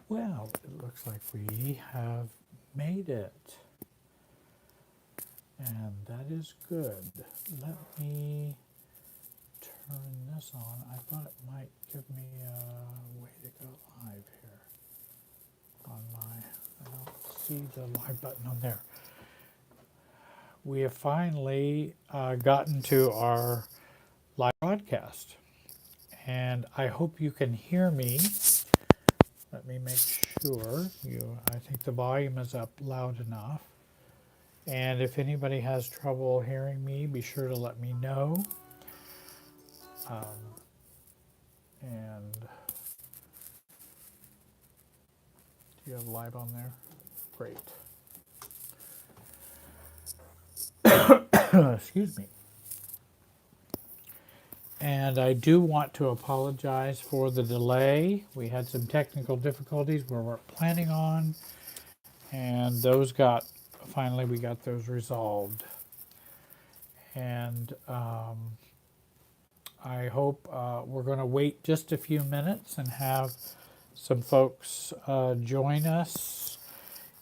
Well, it looks like we have made it, and that is good. Let me turn this on. I thought it might give me a way to go live here on my, I don't see the live button on there. We have finally gotten to our live broadcast, and I hope you can hear me. Let me make sure I think the volume is up loud enough. And if anybody has trouble hearing me, be sure to let me know. Um, and do you have live on there? Great. Excuse me. And I do want to apologize for the delay. We had some technical difficulties we weren't planning on, and those finally we got those resolved. And I hope we're going to wait just a few minutes and have some folks join us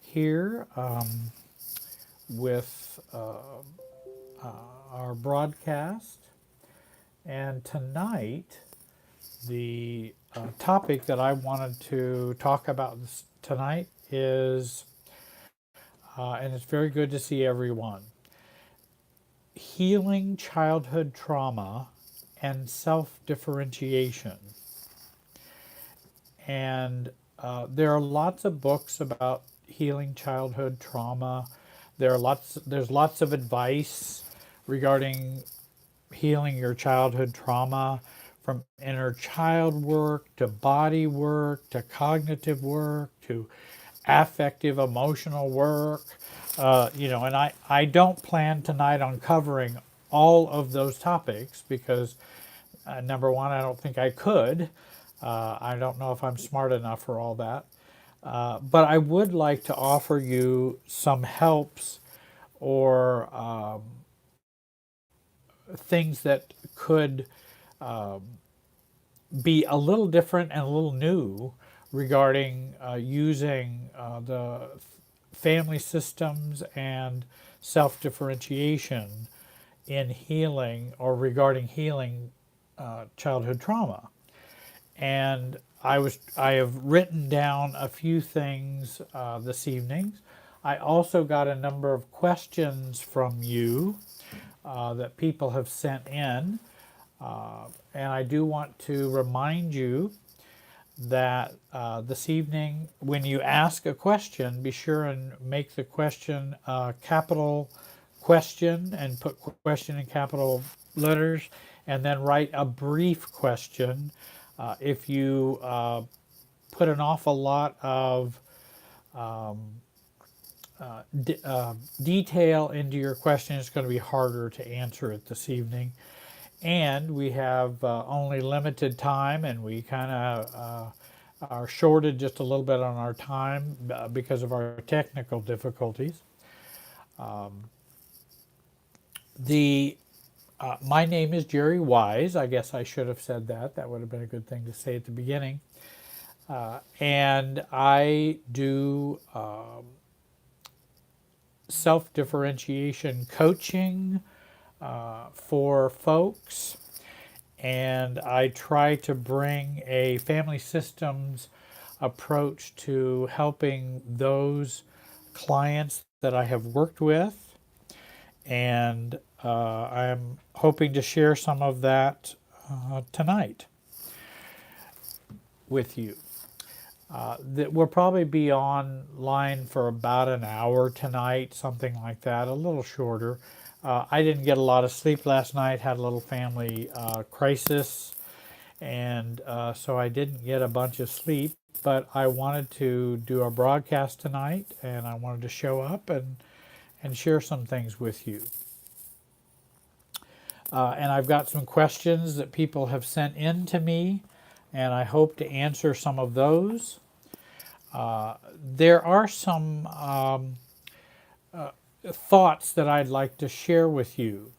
here with our broadcast. And tonight, the topic that I wanted to talk about tonight is, and it's very good to see everyone, healing childhood trauma and self-differentiation. And there are lots of books about healing childhood trauma. There's lots of advice regarding healing your childhood trauma, from inner child work to body work to cognitive work to affective emotional work. And I don't plan tonight on covering all of those topics because number one, I don't think I could. I don't know if I'm smart enough for all that. But I would like to offer you some helps or things that could be a little different and a little new regarding using the family systems and self-differentiation in healing or regarding healing childhood trauma. And I have written down a few things this evening. I also got a number of questions from you that people have sent in. And I do want to remind you that this evening, when you ask a question, be sure and make the question capital question and put question in capital letters, and then write a brief question. If you put an awful lot of detail into your question, it's going to be harder to answer it this evening. And we have only limited time, and we kind of are shorted just a little bit on our time because of our technical difficulties. My name is Jerry Wise. I guess I should have said that. That would have been a good thing to say at the beginning. And I do self-differentiation coaching for folks, and I try to bring a family systems approach to helping those clients that I have worked with, and I'm hoping to share some of that tonight with you. That we'll probably be online for about an hour tonight, something like that, a little shorter. I didn't get a lot of sleep last night, had a little family crisis, and so I didn't get a bunch of sleep, but I wanted to do our broadcast tonight, and I wanted to show up and share some things with you. And I've got some questions that people have sent in to me, and I hope to answer some of those. There are some thoughts that I'd like to share with you.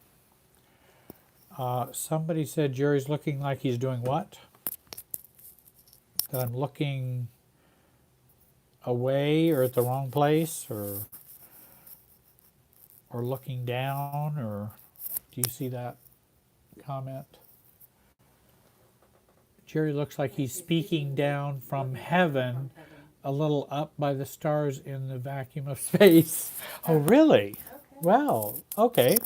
Somebody said Jerry's looking like he's doing what? That I'm looking away or at the wrong place, or looking down, or do you see that comment? Jerry looks like he's speaking down from heaven, a little up by the stars in the vacuum of space. Oh, really? Well, okay.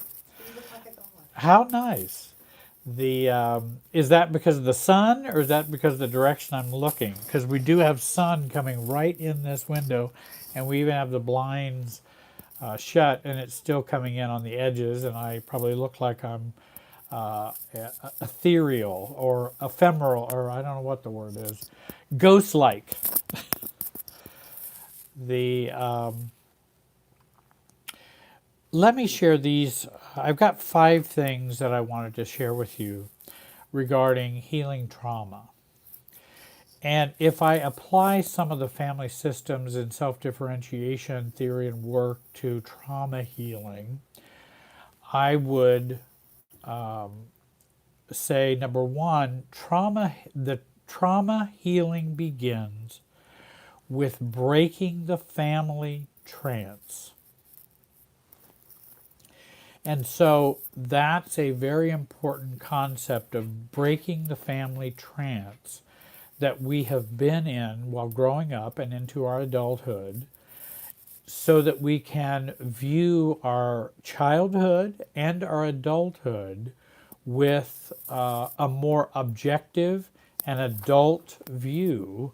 How nice. The is that because of the sun, or is that because of the direction I'm looking? Because we do have sun coming right in this window, and we even have the blinds shut, and it's still coming in on the edges, and I probably look like I'm ethereal or ephemeral, or I don't know what the word is, ghost-like. The let me share these. I've got 5 things that I wanted to share with you regarding healing trauma. And if I apply some of the family systems and self-differentiation theory and work to trauma healing, I would say, number 1, the trauma healing begins with breaking the family trance. And so that's a very important concept of breaking the family trance that we have been in while growing up and into our adulthood, so that we can view our childhood and our adulthood with a more objective and adult view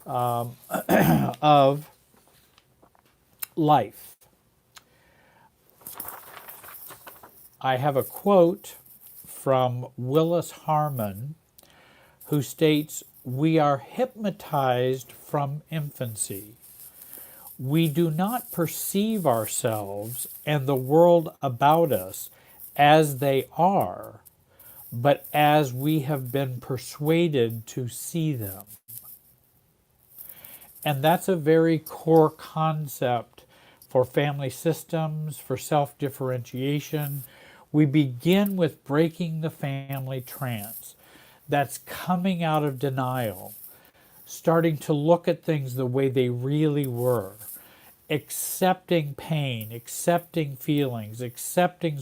of life. I have a quote from Willis Harmon, who states, "We are hypnotized from infancy. We do not perceive ourselves and the world about us as they are, but as we have been persuaded to see them." And that's a very core concept for family systems, for self-differentiation. We begin with breaking the family trance. That's coming out of denial, starting to look at things the way they really were, accepting pain, accepting feelings, accepting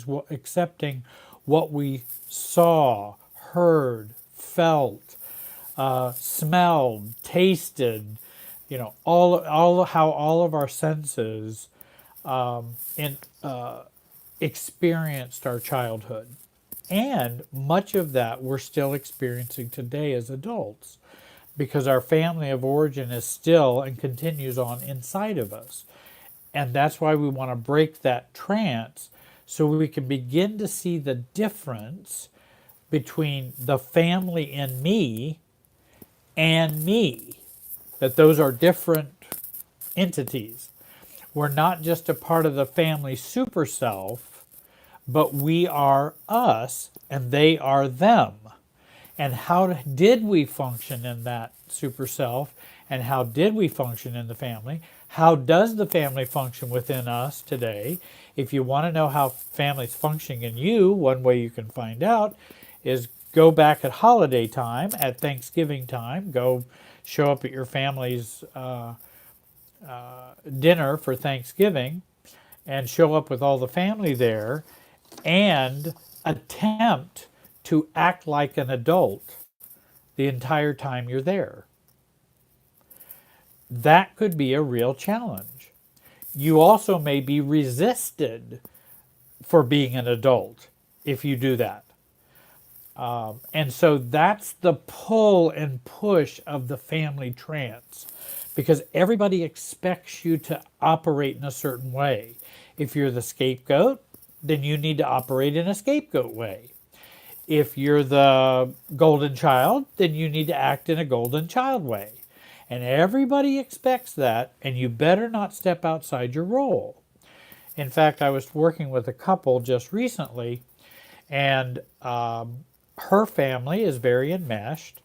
what we saw, heard, felt, smelled, tasted, all how all of our senses experienced our childhood. And much of that we're still experiencing today as adults, because our family of origin is still and continues on inside of us. And that's why we want to break that trance, so we can begin to see the difference between the family in me and me, that those are different entities. We're not just a part of the family super self, but we are us and they are them. And how did we function in that super self, and how did we function in the family? How does the family function within us today? If you want to know how family's functioning in you, one way you can find out is go back at holiday time, at Thanksgiving time, go show up at your family's dinner for Thanksgiving, and show up with all the family there, and attempt to act like an adult the entire time you're there. That could be a real challenge. You also may be resisted for being an adult if you do that. And so that's the pull and push of the family trance, because everybody expects you to operate in a certain way. If you're the scapegoat, then you need to operate in a scapegoat way. If you're the golden child, then you need to act in a golden child way. And everybody expects that, and you better not step outside your role. In fact, I was working with a couple just recently, and her family is very enmeshed.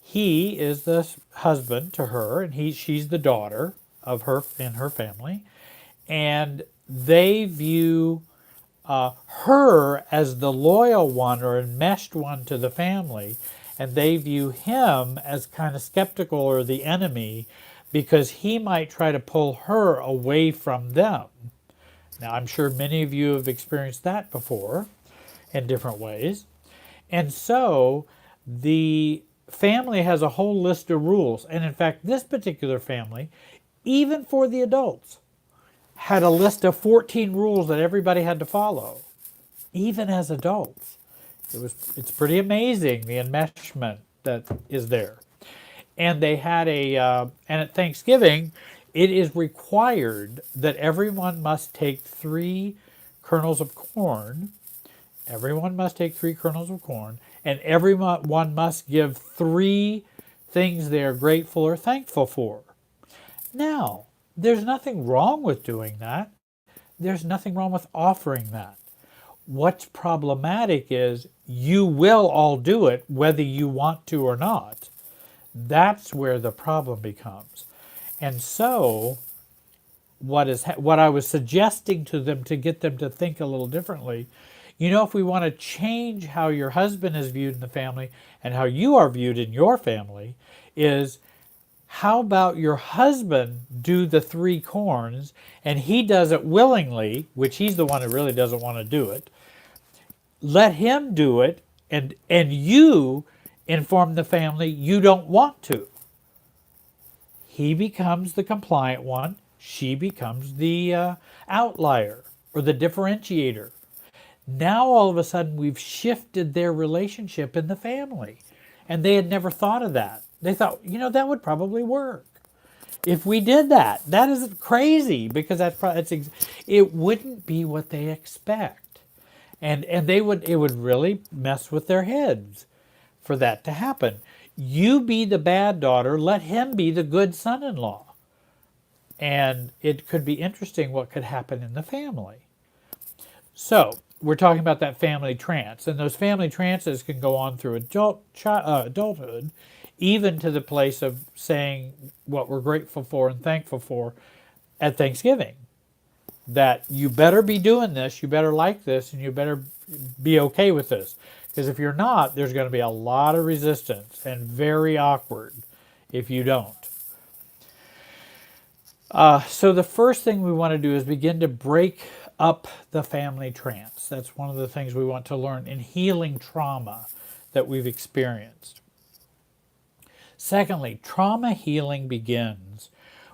He is the husband to her, and she's the daughter of her in her family. And they view her as the loyal one or enmeshed one to the family, and they view him as kind of skeptical or the enemy because he might try to pull her away from them. Now, I'm sure many of you have experienced that before in different ways. And so the family has a whole list of rules. And in fact, this particular family, even for the adults, had a list of 14 rules that everybody had to follow, even as adults. It's pretty amazing, the enmeshment that is there. And they had and at Thanksgiving, it is required that everyone must take 3 kernels of corn. Everyone must take 3 kernels of corn, and everyone must give 3 things they are grateful or thankful for. Now, there's nothing wrong with doing that. There's nothing wrong with offering that. What's problematic is you will all do it whether you want to or not. That's where the problem becomes. And so what I was suggesting to them to get them to think a little differently, if we want to change how your husband is viewed in the family and how you are viewed in your family, is how about your husband do the 3 corns and he does it willingly, which he's the one who really doesn't want to do it. Let him do it, and you inform the family you don't want to. He becomes the compliant one. She becomes the outlier or the differentiator. Now all of a sudden we've shifted their relationship in the family, and they had never thought of that. They thought, that would probably work if we did that. That isn't crazy, because it wouldn't be what they expect, and it would really mess with their heads for that to happen. You be the bad daughter, let him be the good son-in-law, and it could be interesting what could happen in the family. So we're talking about that family trance, and those family trances can go on through adulthood, even to the place of saying what we're grateful for and thankful for at Thanksgiving. That you better be doing this, you better like this, and you better be okay with this. Because if you're not, there's going to be a lot of resistance and very awkward if you don't. So the first thing we want to do is begin to break up the family trance. That's one of the things we want to learn in healing trauma that we've experienced. Secondly, trauma healing begins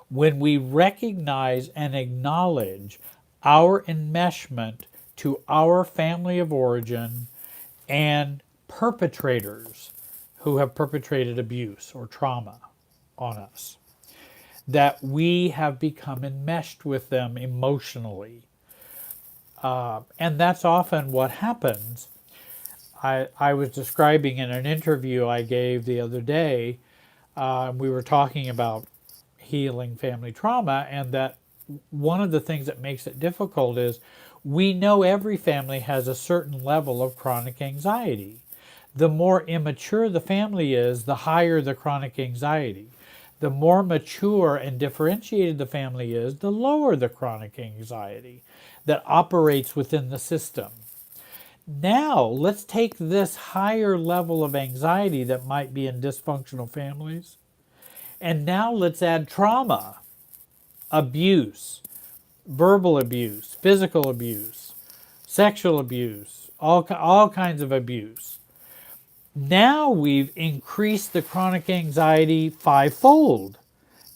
when we recognize and acknowledge our enmeshment to our family of origin and perpetrators who have perpetrated abuse or trauma on us. That we have become enmeshed with them emotionally. And that's often what happens. I was describing in an interview I gave the other day, we were talking about healing family trauma, and that one of the things that makes it difficult is we know every family has a certain level of chronic anxiety. The more immature the family is, the higher the chronic anxiety. The more mature and differentiated the family is, the lower the chronic anxiety that operates within the system. Now, let's take this higher level of anxiety that might be in dysfunctional families, and now let's add trauma, abuse, verbal abuse, physical abuse, sexual abuse, all kinds of abuse. Now we've increased the chronic anxiety 5-fold.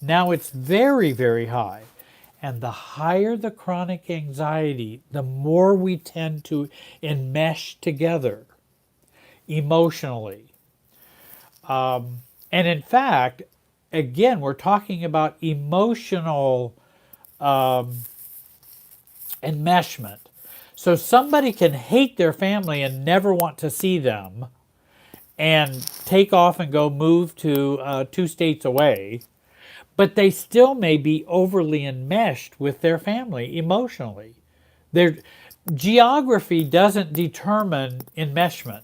Now it's very, very high. And the higher the chronic anxiety, the more we tend to enmesh together emotionally. And in fact, again, we're talking about emotional enmeshment. So somebody can hate their family and never want to see them and take off and go move to 2 states away, but they still may be overly enmeshed with their family emotionally. Their geography doesn't determine enmeshment.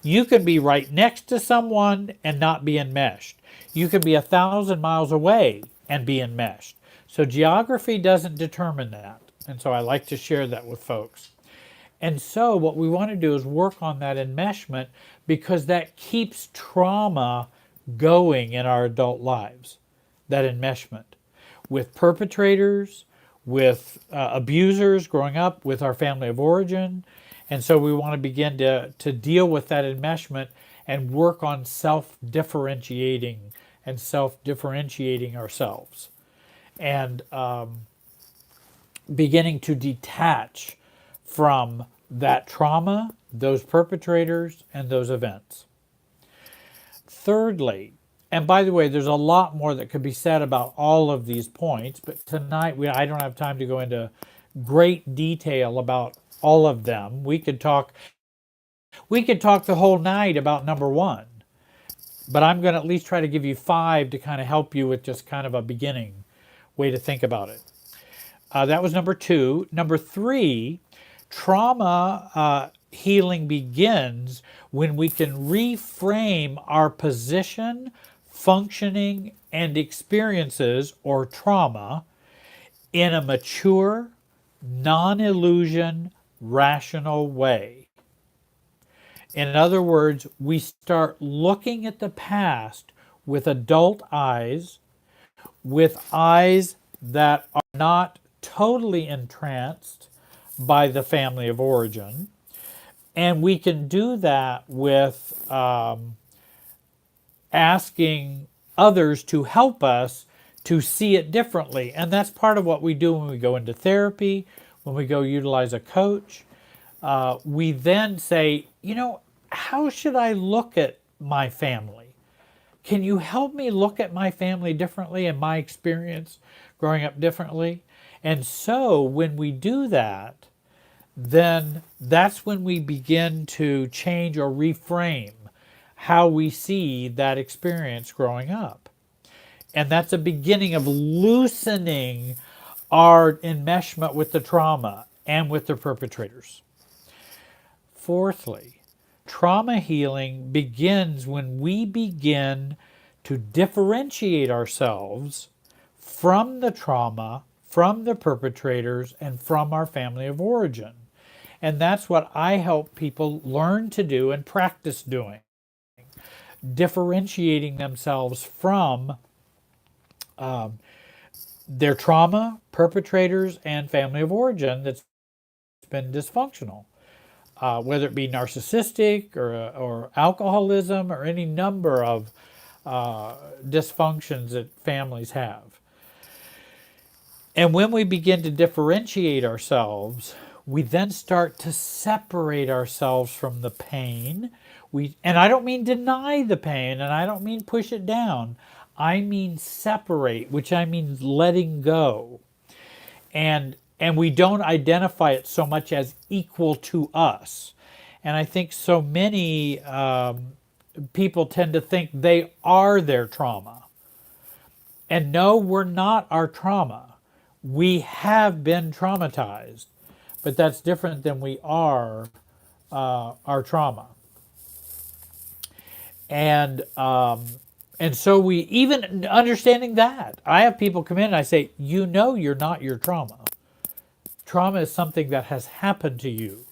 You can be right next to someone and not be enmeshed. You can be 1,000 miles away and be enmeshed. So geography doesn't determine that. And so I like to share that with folks. And so what we want to do is work on that enmeshment, because that keeps trauma going in our adult lives. that enmeshment with perpetrators, with abusers growing up, with our family of origin. And so we want to begin to deal with that enmeshment and work on self-differentiating and self-differentiating ourselves and beginning to detach from that trauma, those perpetrators, and those events. Thirdly, and by the way, there's a lot more that could be said about all of these points, but tonight I don't have time to go into great detail about all of them. We could talk the whole night about number one, but I'm going to at least try to give you five to kind of help you with just kind of a beginning way to think about it. That was number two. Number three, trauma healing begins when we can reframe our position, functioning, and experiences or trauma in a mature, non-illusion, rational way. In other words, we start looking at the past with adult eyes, with eyes that are not totally entranced by the family of origin. And we can do that with asking others to help us to see it differently. And that's part of what we do when we go into therapy, when we go utilize a coach. We then say, how should I look at my family? Can you help me look at my family differently and my experience growing up differently? And so when we do that, then that's when we begin to change or reframe how we see that experience growing up. And that's a beginning of loosening our enmeshment with the trauma and with the perpetrators. Fourthly, trauma healing begins when we begin to differentiate ourselves from the trauma, from the perpetrators, and from our family of origin. And that's what I help people learn to do and practice doing, differentiating themselves from their trauma, perpetrators, and family of origin that's been dysfunctional. Whether it be narcissistic or alcoholism or any number of dysfunctions that families have. And when we begin to differentiate ourselves, we then start to separate ourselves from the pain. And I don't mean deny the pain, and I don't mean push it down. I mean separate, which I mean letting go. And we don't identify it so much as equal to us. And I think so many people tend to think they are their trauma. And no, we're not our trauma. We have been traumatized, but that's different than we are our trauma. And so we, even understanding that, I have people come in and I say, you're not your trauma. Trauma is something that has happened to you.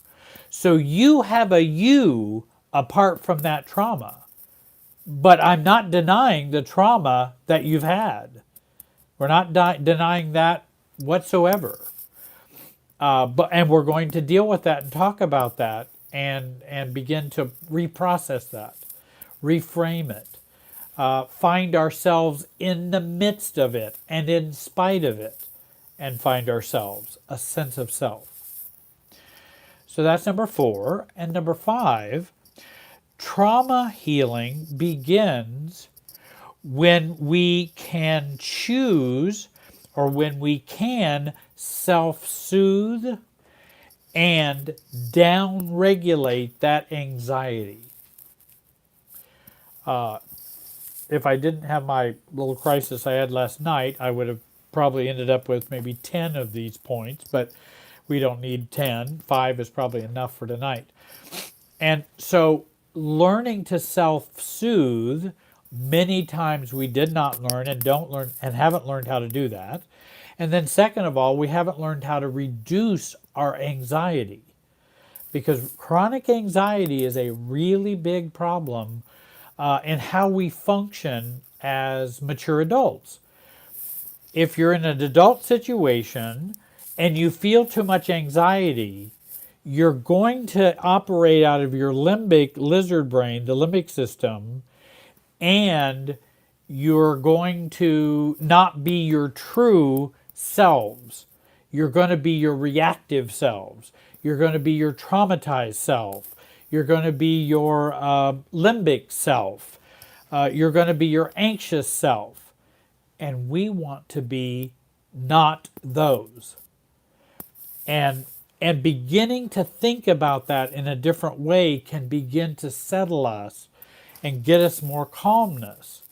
So you have a you apart from that trauma. But I'm not denying the trauma that you've had. We're not denying that whatsoever. And we're going to deal with that and talk about that and begin to reprocess that, reframe it, find ourselves in the midst of it and in spite of it, and find ourselves a sense of self. So that's number 4. And number 5, trauma healing begins when we can choose, or when we can self-soothe and down-regulate that anxiety. If I didn't have my little crisis I had last night, I would have probably ended up with maybe 10 of these points, but we don't need 10. 5 is probably enough for tonight. And so learning to self-soothe, many times we did not learn and don't learn and haven't learned how to do that. And then second of all, we haven't learned how to reduce our anxiety, because chronic anxiety is a really big problem in how we function as mature adults. if you're in an adult situation and you feel too much anxiety, you're going to operate out of your limbic lizard brain, the limbic system, and you're going to not be your true selves. You're going to be your reactive selves. You're going to be your traumatized self. You're going to be your limbic self. You're going to be your anxious self. And we want to be not those. And beginning to think about that in a different way can begin to settle us and get us more calmness.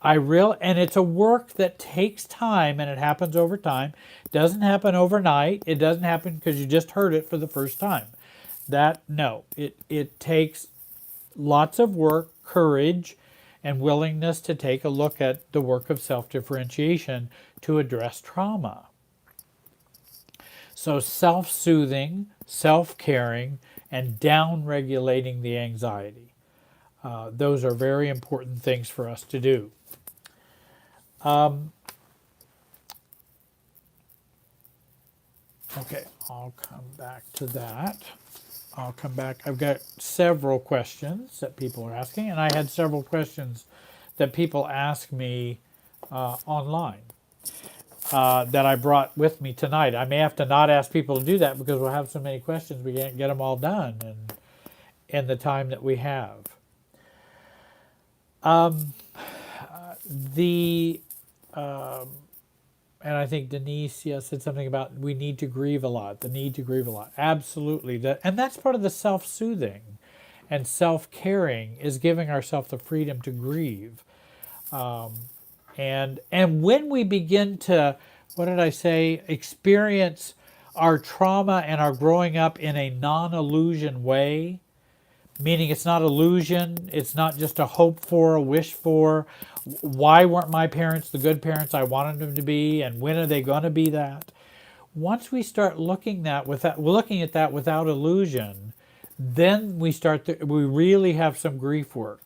And it's a work that takes time, and it happens over time. It doesn't happen overnight. It doesn't happen because you just heard it for the first time. It takes lots of work, courage, and willingness to take a look at the work of self-differentiation to address trauma. So self-soothing, self-caring, and down-regulating the anxiety. Those are very important things for us to do. Okay, I'll come back to that. I'll come back. I've got several questions that people are asking, and I had several questions that people ask me online that I brought with me tonight. I may have to not ask people to do that because we'll have so many questions we can't get them all done in the time that we have. And I think Denise, said something about we need to grieve a lot, the need to grieve a lot. Absolutely. And that's part of the self-soothing and self-caring is giving ourselves the freedom to grieve. And when we begin to, experience our trauma and our growing up in a non-illusion way, meaning it's not illusion, it's not just a hope for, a wish for, why weren't my parents the good parents I wanted them to be, and when are they going to be that? Once we start looking at that without illusion, then we really have some grief work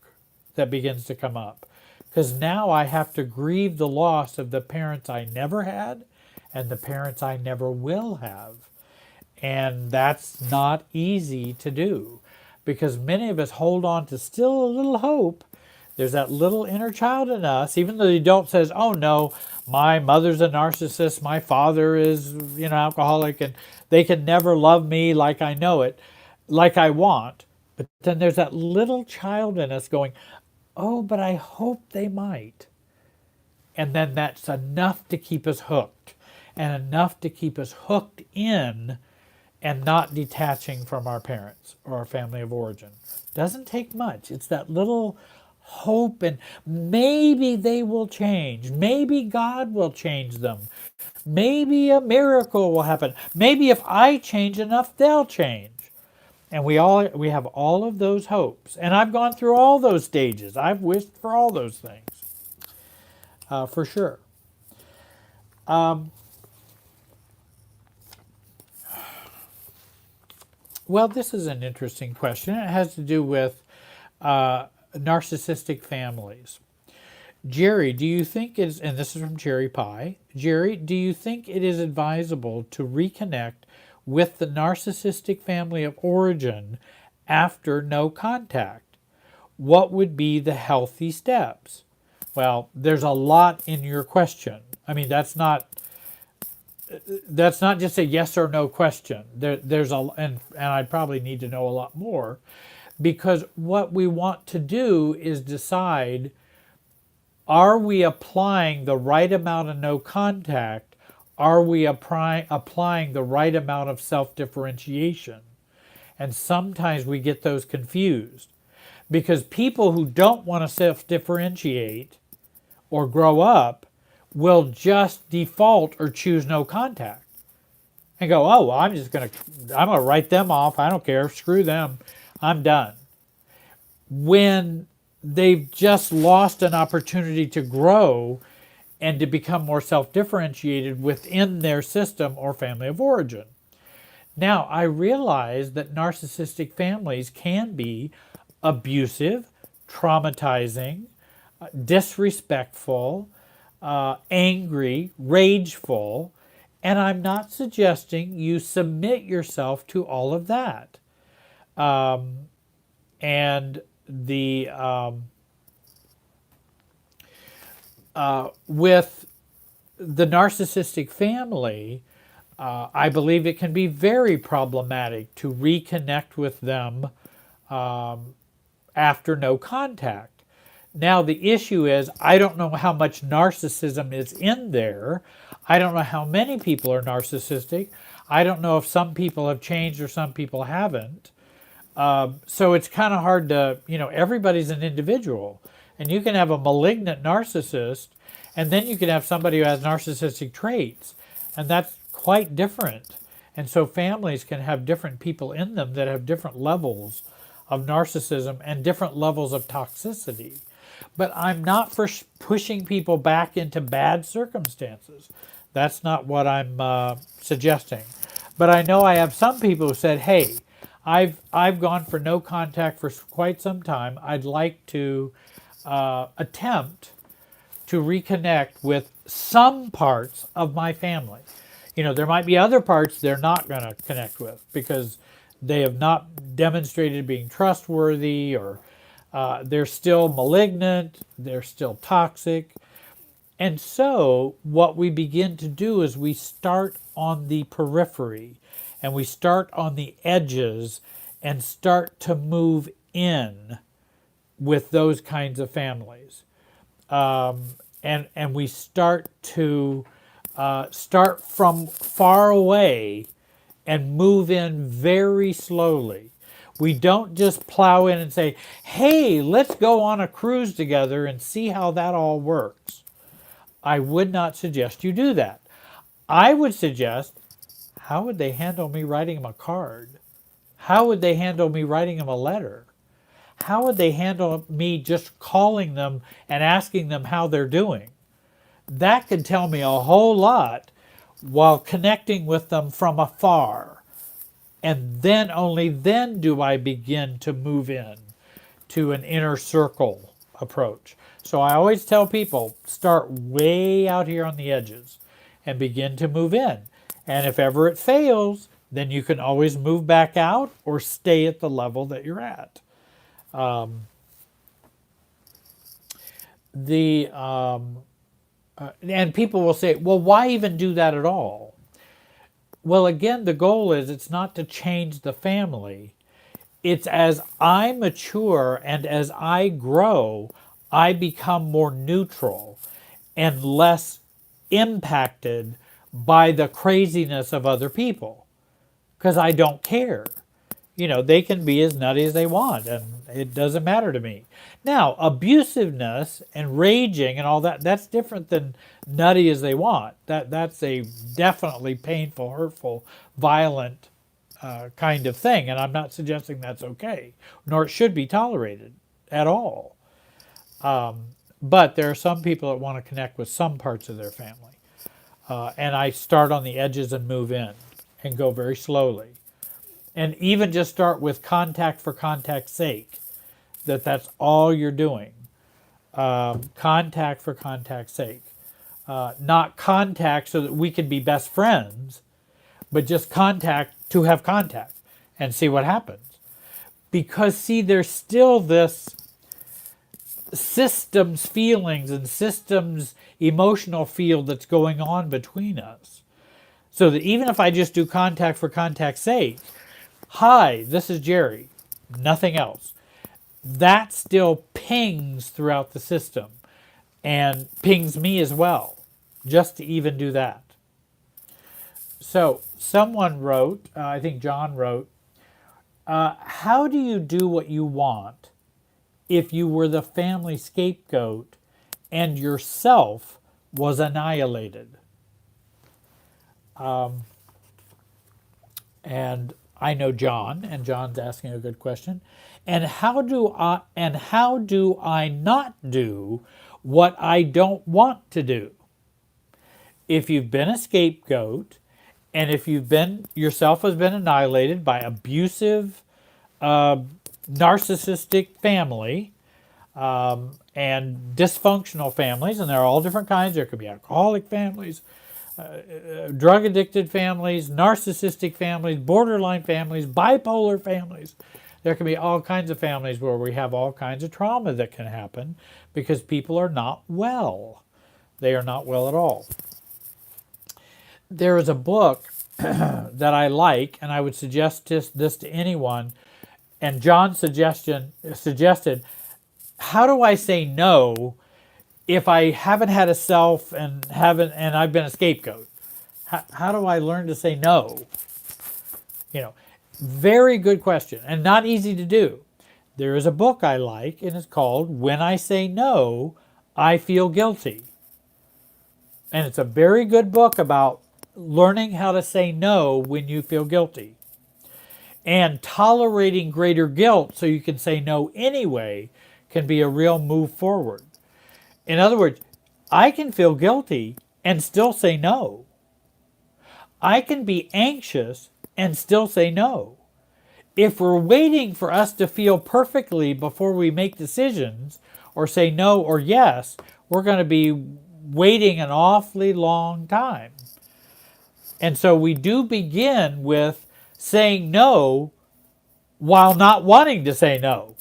that begins to come up. Because now I have to grieve the loss of the parents I never had and the parents I never will have. And that's not easy to do because many of us hold on to still a little hope. There's that little inner child in us, even though the adult says, oh no, my mother's a narcissist, my father is, alcoholic, and they can never love me like I know it, like I want. But then there's that little child in us going, oh, but I hope they might. And then that's enough to keep us hooked, and enough to keep us hooked in and not detaching from our parents or our family of origin. Doesn't take much. It's that little hope, and maybe they will change. Maybe God will change them. Maybe a miracle will happen. Maybe if I change enough, they'll change. And we have all of those hopes. And I've gone through all those stages. I've wished for all those things, for sure. Well, this is an interesting question. It has to do with narcissistic families. Jerry, do you think and this is from Jerry Pie, Jerry, do you think it is advisable to reconnect with the narcissistic family of origin after no contact? What would be the healthy steps? Well, there's a lot in your question. I mean, that's not just a yes or no question. And I probably need to know a lot more, because what we want to do is decide, are we applying the right amount of no contact? Are we applying the right amount of self-differentiation? And sometimes we get those confused, because people who don't want to self-differentiate or grow up will just default or choose no contact and go, oh, well, I'm going to write them off. I don't care. Screw them. I'm done. When they've just lost an opportunity to grow and to become more self-differentiated within their system or family of origin. Now, I realize that narcissistic families can be abusive, traumatizing, disrespectful, angry, rageful, and I'm not suggesting you submit yourself to all of that. And the with the narcissistic family, I believe it can be very problematic to reconnect with them after no contact. Now, the issue is, I don't know how much narcissism is in there. I don't know how many people are narcissistic. I don't know if some people have changed or some people haven't. So it's kind of hard to, everybody's an individual. And you can have a malignant narcissist, and then you can have somebody who has narcissistic traits. And that's quite different. And so families can have different people in them that have different levels of narcissism and different levels of toxicity. But I'm not for pushing people back into bad circumstances. That's not what I'm suggesting. But I know I have some people who said, hey, I've gone for no contact for quite some time. I'd like to attempt to reconnect with some parts of my family. There might be other parts they're not going to connect with because they have not demonstrated being trustworthy, or they're still malignant, they're still toxic. And so what we begin to do is we start on the periphery and we start on the edges and start to move in with those kinds of families. And we start to start from far away and move in very slowly. We don't just plow in and say, hey, let's go on a cruise together and see how that all works. I would not suggest you do that. I would suggest, how would they handle me writing them a card? How would they handle me writing them a letter? How would they handle me just calling them and asking them how they're doing? That could tell me a whole lot while connecting with them from afar. And then, only then, do I begin to move in to an inner circle approach. So I always tell people, start way out here on the edges and begin to move in. And if ever it fails, then you can always move back out or stay at the level that you're at. And people will say, well, why even do that at all? Well, again, the goal is it's not to change the family. It's as I mature and as I grow, I become more neutral and less impacted by the craziness of other people because I don't care. They can be as nutty as they want and it doesn't matter to me. Now, abusiveness and raging and all that, that's different than nutty as they want. That's a definitely painful, hurtful, violent kind of thing. And I'm not suggesting that's okay, nor it should be tolerated at all. But there are some people that want to connect with some parts of their family. And I start on the edges and move in and go very slowly. And even just start with contact for contact's sake, that's all you're doing. Contact for contact's sake. Not contact so that we can be best friends, but just contact to have contact and see what happens. Because, see, there's still this systems feelings and systems emotional field that's going on between us. So that even if I just do contact for contact's sake, hi, this is Jerry, nothing else, that still pings throughout the system and pings me as well, just to even do that. So someone wrote, I think John wrote, how do you do what you want if you were the family scapegoat and yourself was annihilated? And I know John, and John's asking a good question. And how do I not do what I don't want to do? If you've been a scapegoat, and if yourself has been annihilated by abusive, narcissistic family, and dysfunctional families, and there are all different kinds. There could be alcoholic families, drug addicted families, narcissistic families, borderline families, bipolar families. There can be all kinds of families where we have all kinds of trauma that can happen because people are not well. They are not well at all. There is a book that I like, and I would suggest this to anyone. And John suggested, how do I say no if I haven't had a self and I've been a scapegoat? How do I learn to say no? Very good question, and not easy to do. There is a book I like, and it's called When I Say No, I Feel Guilty. And it's a very good book about learning how to say no when you feel guilty. And tolerating greater guilt so you can say no anyway can be a real move forward. In other words, I can feel guilty and still say no. I can be anxious and still say no. If we're waiting for us to feel perfectly before we make decisions or say no or yes, we're going to be waiting an awfully long time. And so we do begin with saying no while not wanting to say no.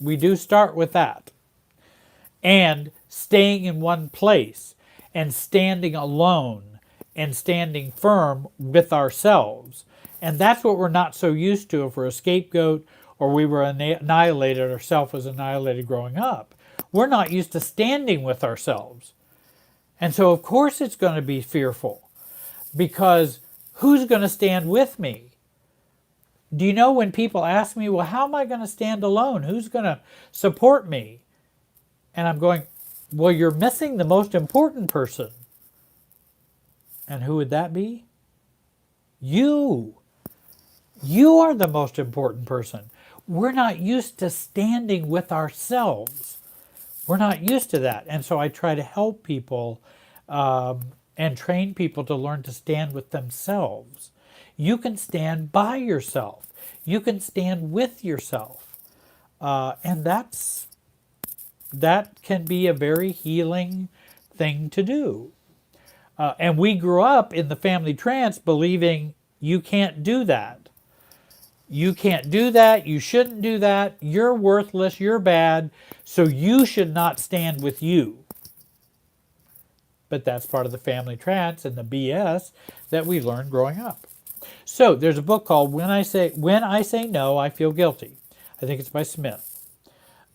We do start with that. And staying in one place and standing alone and standing firm with ourselves. And that's what we're not so used to if we're a scapegoat or we were annihilated, our self was annihilated growing up. We're not used to standing with ourselves. And so of course it's going to be fearful, because who's going to stand with me? Do you know when people ask me, well, how am I going to stand alone? Who's going to support me? And I'm going, well, you're missing the most important person. And who would that be? You. You are the most important person. We're not used to standing with ourselves. We're not used to that. And so I try to help people and train people to learn to stand with themselves. You can stand by yourself. You can stand with yourself. And that can be a very healing thing to do. And we grew up in the family trance believing you can't do that. You can't do that. You shouldn't do that. You're worthless. You're bad. So you should not stand with you. But that's part of the family trance and the BS that we learned growing up. So there's a book called When I Say No, I Feel Guilty. I think it's by Smith.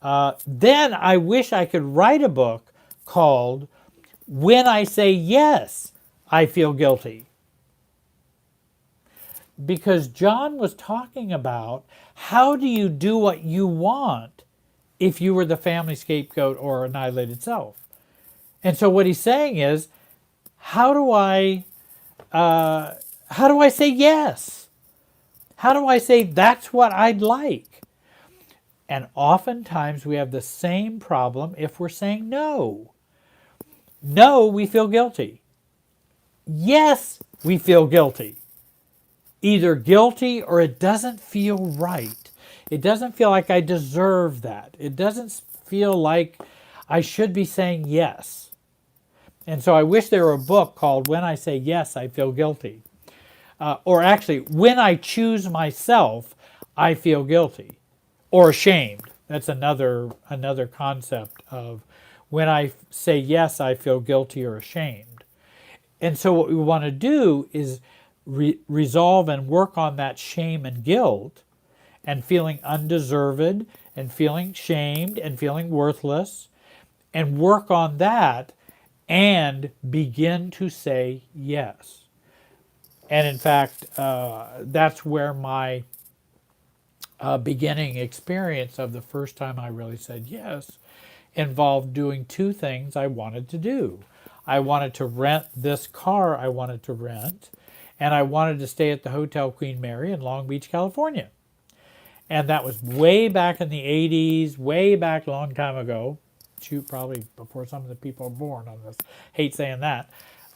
Then I wish I could write a book called When I Say Yes, I Feel Guilty. Because John was talking about how do you do what you want if you were the family scapegoat or annihilated self. And so what he's saying is, how do I say yes? How do I say that's what I'd like? And oftentimes we have the same problem if we're saying no. No, we feel guilty. Yes, we feel guilty. Either guilty or it doesn't feel right. It doesn't feel like I deserve that. It doesn't feel like I should be saying yes. And so I wish there were a book called When I Say Yes, I Feel Guilty. Or actually, When I Choose Myself, I Feel Guilty. Or ashamed. That's another concept of when I say yes, I feel guilty or ashamed. And so what we want to do is resolve and work on that shame and guilt and feeling undeserved and feeling shamed and feeling worthless, and work on that and begin to say yes. And in fact, that's where my beginning experience of the first time I really said yes involved doing two things I wanted to do. I wanted to rent this car I wanted to rent, and I wanted to stay at the Hotel Queen Mary in Long Beach, California. And that was way back in the 80s, way back a long time ago. Shoot, probably before some of the people were born on this. Hate saying that.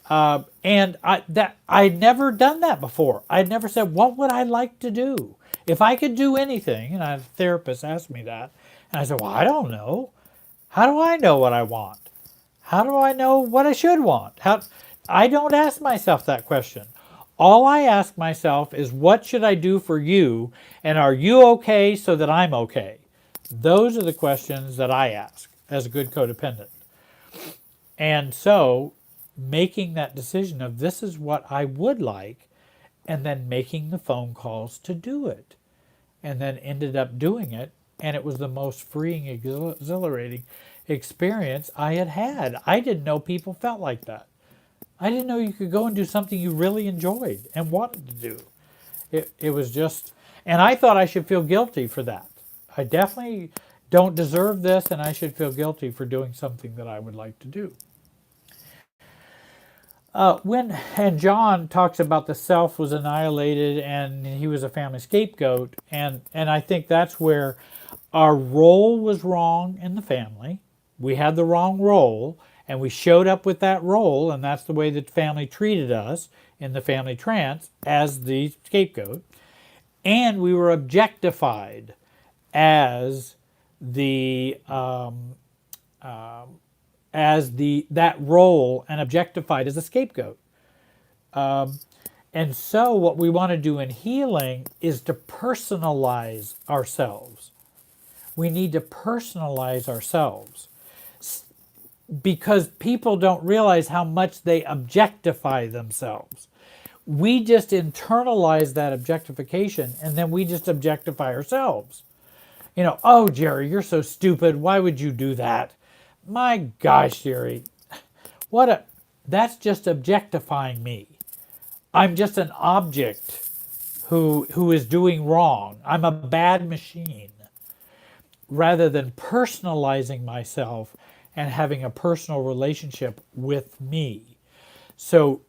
And I'd never done that before. I'd never said, what would I like to do? If I could do anything, and a therapist asked me that, and I said, well, I don't know. How do I know what I want? How do I know what I should want? I don't ask myself that question. All I ask myself is, what should I do for you? And are you okay so that I'm okay? Those are the questions that I ask as a good codependent. And so making that decision of this is what I would like, and then making the phone calls to do it, and then ended up doing it. And it was the most freeing, exhilarating experience I had had. I didn't know people felt like that. I didn't know you could go and do something you really enjoyed and wanted to do. It was just, and I thought I should feel guilty for that. I definitely don't deserve this, and I should feel guilty for doing something that I would like to do. And John talks about the self was annihilated and he was a family scapegoat, and I think that's where our role was wrong in the family. We had the wrong role, and we showed up with that role, and that's the way that the family treated us in the family trance as the scapegoat. And we were objectified as the that role, and objectified as a scapegoat. And so what we want to do in healing is to personalize ourselves. We need to personalize ourselves because people don't realize how much they objectify themselves. We just internalize that objectification, and then we just objectify ourselves. Oh, Jerry, you're so stupid. Why would you do that? My gosh, Jerry, that's just objectifying me. I'm just an object who is doing wrong. I'm a bad machine. Rather than personalizing myself and having a personal relationship with me. So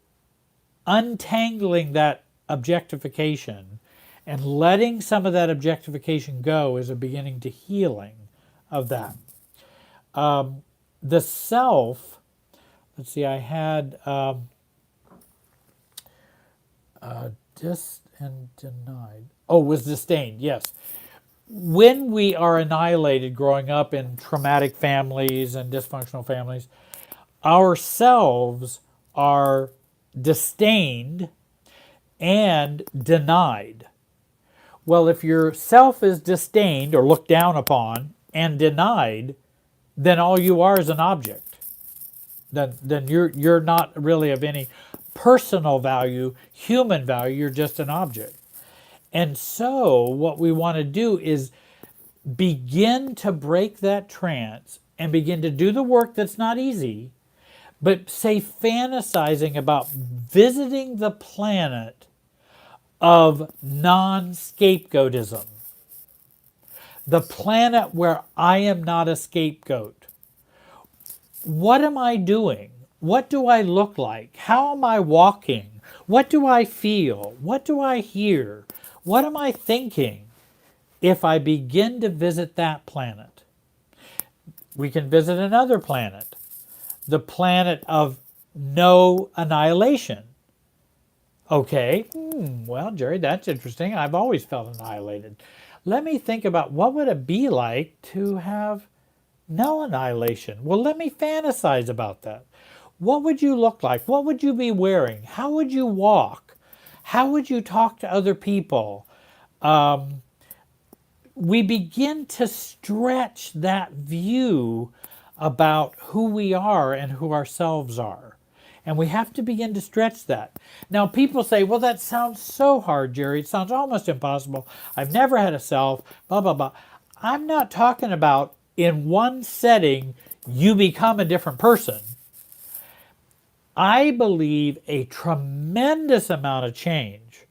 untangling that objectification and letting some of that objectification go is a beginning to healing of that. The self, let's see, I had dis and denied. Oh, was disdained, yes. When we are annihilated growing up in traumatic families and dysfunctional families, ourselves are disdained and denied. Well, if your self is disdained or looked down upon and denied, then all you are is an object. Then you're not really of any personal value, human value, you're just an object. And so what we want to do is begin to break that trance and begin to do the work that's not easy, but say fantasizing about visiting the planet of non-scapegoatism. The planet where I am not a scapegoat. What am I doing? What do I look like? How am I walking? What do I feel? What do I hear? What am I thinking if I begin to visit that planet? We can visit another planet, the planet of no annihilation. Okay, well, Jerry, that's interesting. I've always felt annihilated. Let me think about what would it be like to have no annihilation. Well, let me fantasize about that. What would you look like? What would you be wearing? How would you walk? How would you talk to other people? We begin to stretch that view about who we are and who ourselves are. And we have to begin to stretch that. Now, people say, well, that sounds so hard, Jerry. It sounds almost impossible. I've never had a self, blah, blah, blah. I'm not talking about in one setting, you become a different person. I believe a tremendous amount of change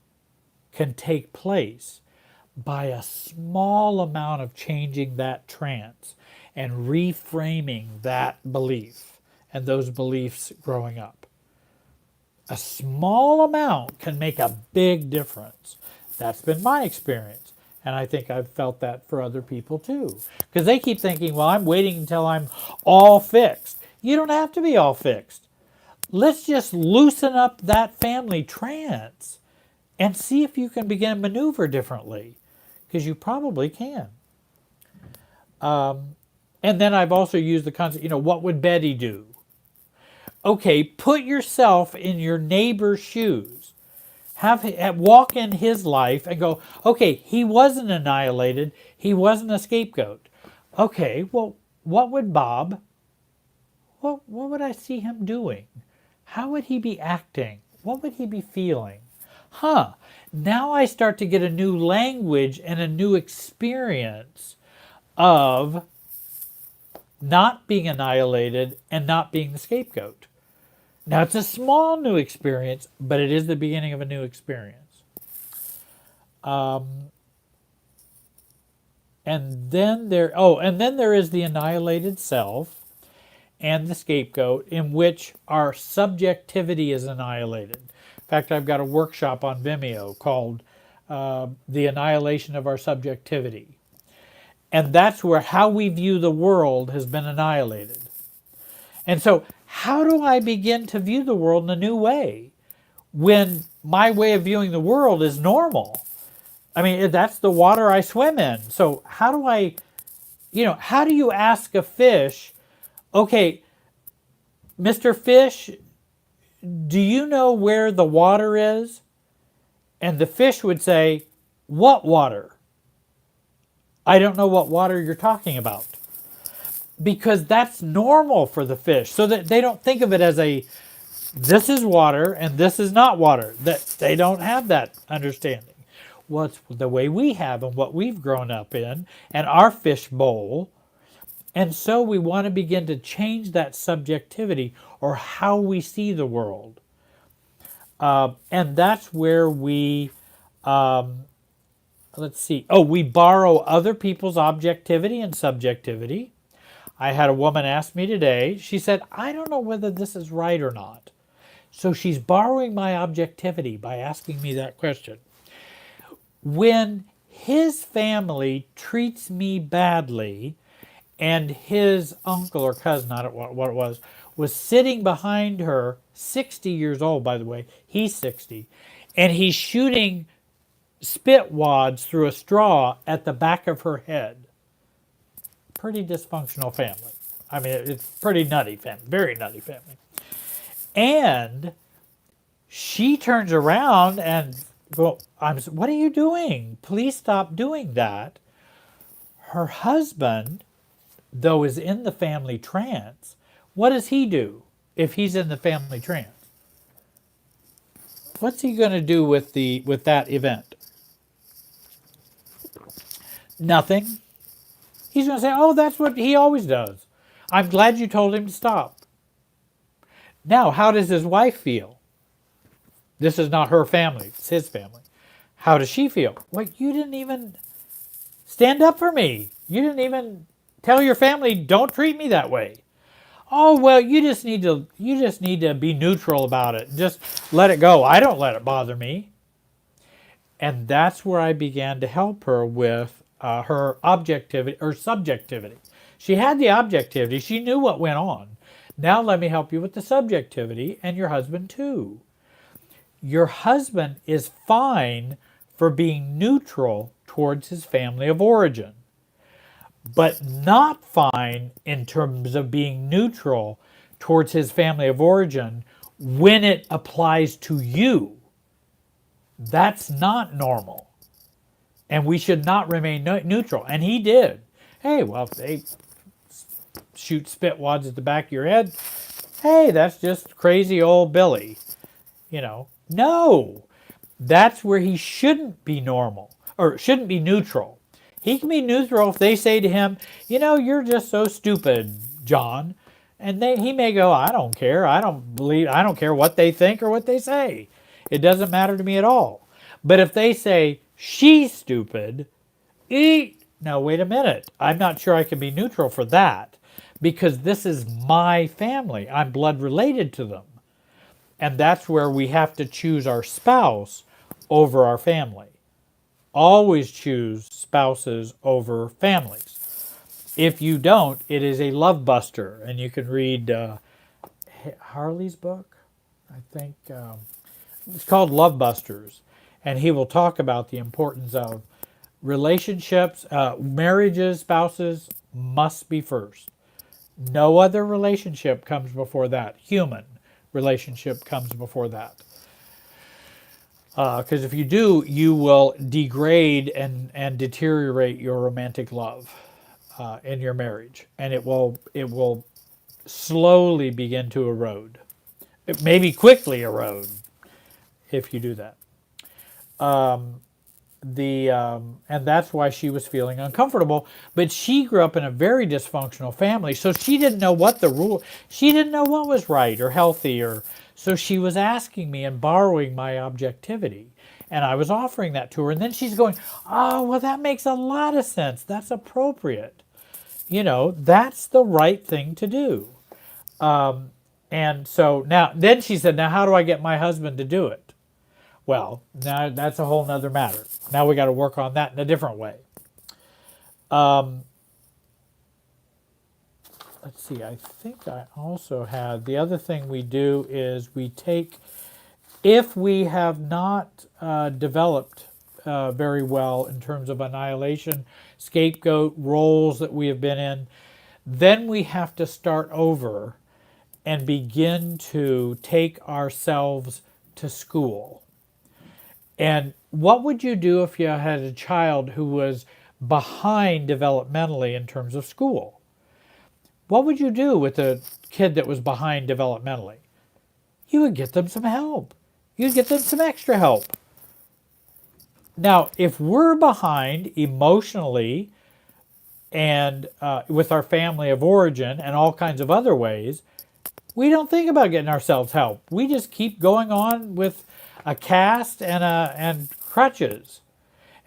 can take place by a small amount of changing that trance and reframing that belief and those beliefs growing up. A small amount can make a big difference. That's been my experience. And I think I've felt that for other people too. Because they keep thinking, well, I'm waiting until I'm all fixed. You don't have to be all fixed. Let's just loosen up that family trance and see if you can begin to maneuver differently. Because you probably can. And then I've also used the concept, what would Betty do? Okay, put yourself in your neighbor's shoes. Walk in his life and go, okay, he wasn't annihilated. He wasn't a scapegoat. Okay, well, what would Bob, what would I see him doing? How would he be acting? What would he be feeling? Now I start to get a new language and a new experience of not being annihilated and not being the scapegoat. Now it's a small new experience, but it is the beginning of a new experience. And then there is the annihilated self and the scapegoat, in which our subjectivity is annihilated. In fact, I've got a workshop on Vimeo called The Annihilation of Our Subjectivity. And that's where how we view the world has been annihilated. And so, how do I begin to view the world in a new way when my way of viewing the world is normal? I mean, that's the water I swim in. So how do you ask a fish, okay, Mr. Fish, do you know where the water is? And the fish would say, what water? I don't know what water you're talking about. Because that's normal for the fish. So that they don't think of it as this is water and this is not water. That they don't have that understanding. Well, it's the way we have and what we've grown up in and our fish bowl. And so we want to begin to change that subjectivity or how we see the world. And that's where we, we borrow other people's objectivity and subjectivity. I had a woman ask me today, she said, I don't know whether this is right or not. So she's borrowing my objectivity by asking me that question. When his family treats me badly, and his uncle or cousin, I don't know what it was sitting behind her, 60 years old, by the way, he's 60, and he's shooting spit wads through a straw at the back of her head. Pretty dysfunctional family. I mean, it's pretty nutty family, very nutty family. And she turns around and goes, what are you doing? Please stop doing that. Her husband, though, is in the family trance. What does he do if he's in the family trance? What's he going to do with that event? Nothing. He's going to say, oh, that's what he always does. I'm glad you told him to stop. Now, how does his wife feel? This is not her family, it's his family. How does she feel? Well, you didn't even stand up for me. You didn't even tell your family, don't treat me that way. Oh, well, you just need to be neutral about it. Just let it go. I don't let it bother me. And that's where I began to help her with her objectivity or subjectivity. She had the objectivity. She knew what went on. Now let me help you with the subjectivity, and your husband too. Your husband is fine for being neutral towards his family of origin, but not fine in terms of being neutral towards his family of origin when it applies to you. That's not normal. And we should not remain neutral. And he did. Hey, well, if they shoot spit wads at the back of your head, hey, that's just crazy old Billy. No. That's where he shouldn't be normal, or shouldn't be neutral. He can be neutral if they say to him, you're just so stupid, John. And he may go, I don't care. I don't care what they think or what they say. It doesn't matter to me at all. But if they say, she's stupid, now wait a minute. I'm not sure I can be neutral for that, because this is my family. I'm blood related to them. And that's where we have to choose our spouse over our family. Always choose spouses over families. If you don't, it is a love buster. And you can read Harley's book, I think. It's called Love Busters. And he will talk about the importance of relationships, marriages, spouses, must be first. No other relationship comes before that. Human relationship comes before that. Because if you do, you will degrade and deteriorate your romantic love in your marriage, and it will slowly begin to erode. It maybe quickly erode if you do that. And that's why she was feeling uncomfortable. But she grew up in a very dysfunctional family, so she didn't know what the rule. She didn't know what was right or healthy, or so she was asking me and borrowing my objectivity, and I was offering that to her. And then she's going, "Oh, well, that makes a lot of sense. That's appropriate. That's the right thing to do." And so now, then she said, "Now, how do I get my husband to do it?" Well, now that's a whole nother matter. Now we got to work on that in a different way. Let's see, I think I also had, the other thing we do is we take, if we have not developed very well in terms of annihilation, scapegoat roles that we have been in, then we have to start over and begin to take ourselves to school. And what would you do if you had a child who was behind developmentally in terms of school? What would you do with a kid that was behind developmentally? You would get them some help. You'd get them some extra help. Now, if we're behind emotionally and with our family of origin and all kinds of other ways, we don't think about getting ourselves help. We just keep going on with a cast and crutches.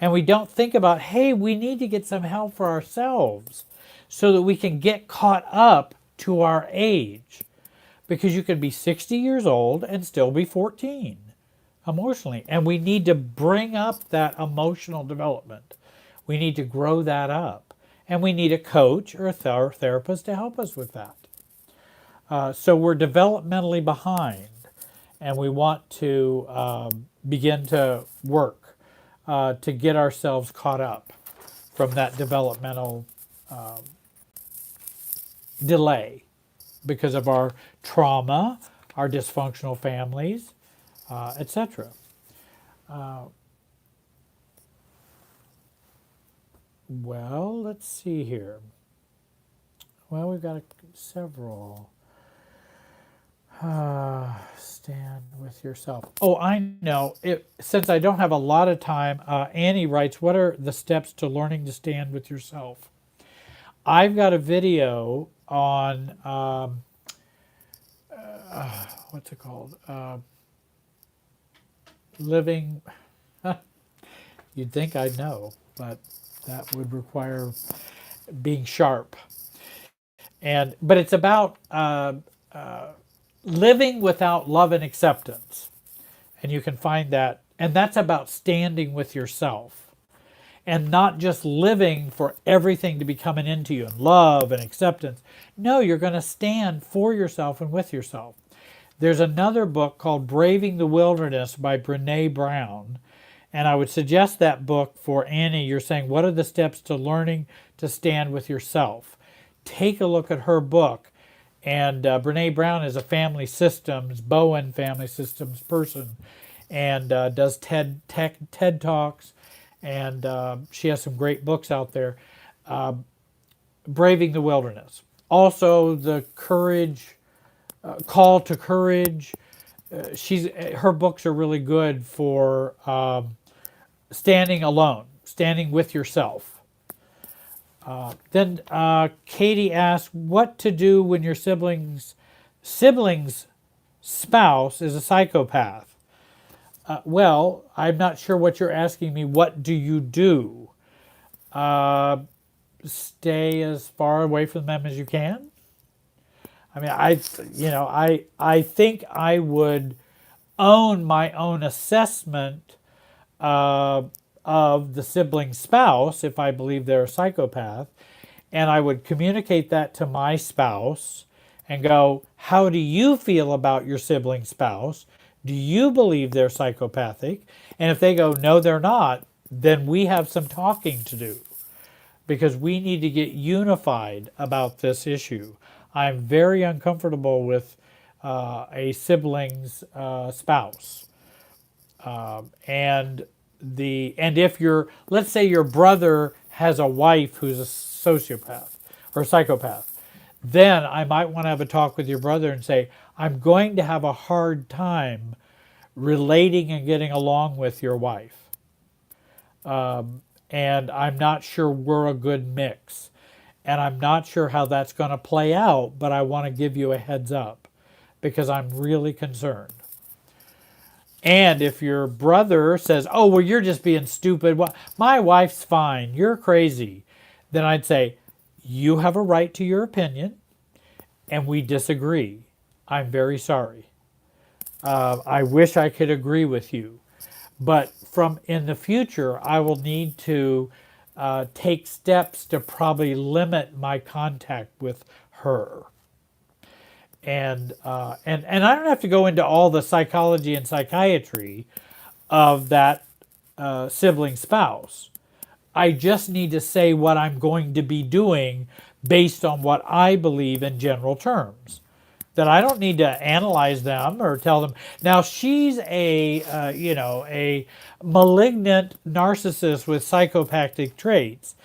And we don't think about, hey, we need to get some help for ourselves so that we can get caught up to our age. Because you can be 60 years old and still be 14 emotionally. And we need to bring up that emotional development. We need to grow that up. And we need a coach or a therapist to help us with that. So we're developmentally behind, and we want to begin to work to get ourselves caught up from that developmental delay because of our trauma, our dysfunctional families, etc. Well, let's see here. Well, we've got several. Stand with yourself. Oh, I know. Since I don't have a lot of time, Annie writes, what are the steps to learning to stand with yourself? I've got a video on, what's it called? Living, you'd think I'd know, but that would require being sharp. But it's about living without love and acceptance. And you can find that. And that's about standing with yourself. And not just living for everything to be coming into you and love and acceptance. No, you're going to stand for yourself and with yourself. There's another book called Braving the Wilderness by Brene Brown. And I would suggest that book for Annie. You're saying, what are the steps to learning to stand with yourself? Take a look at her book. And Brene Brown is a family systems, Bowen family systems person, and does TED Talks, and she has some great books out there. Braving the Wilderness. Also, the Courage, Call to Courage. Her books are really good for standing alone, standing with yourself. Then Katie asks, what to do when your sibling's spouse is a psychopath? Well, I'm not sure what you're asking me. What do you do? Stay as far away from them as you can. I mean, I think I would own my own assessment of the sibling spouse if I believe they're a psychopath, and I would communicate that to my spouse and go, how do you feel about your sibling spouse? Do you believe they're psychopathic? And if they go, no, they're not, then we have some talking to do. because we need to get unified about this issue. I'm very uncomfortable with a sibling's spouse. And if let's say your brother has a wife who's a sociopath or psychopath, then I might want to have a talk with your brother and say, I'm going to have a hard time relating and getting along with your wife. And I'm not sure we're a good mix. And I'm not sure how that's going to play out, but I want to give you a heads up because I'm really concerned. And if your brother says, oh, well, you're just being stupid, well, my wife's fine, you're crazy, then I'd say, you have a right to your opinion, and we disagree. I'm very sorry. I wish I could agree with you. But from in the future, I will need to take steps to probably limit my contact with her. And I don't have to go into all the psychology and psychiatry of that sibling spouse. I just need to say what I'm going to be doing based on what I believe in general terms. That I don't need to analyze them or tell them. Now she's a malignant narcissist with psychopathic traits.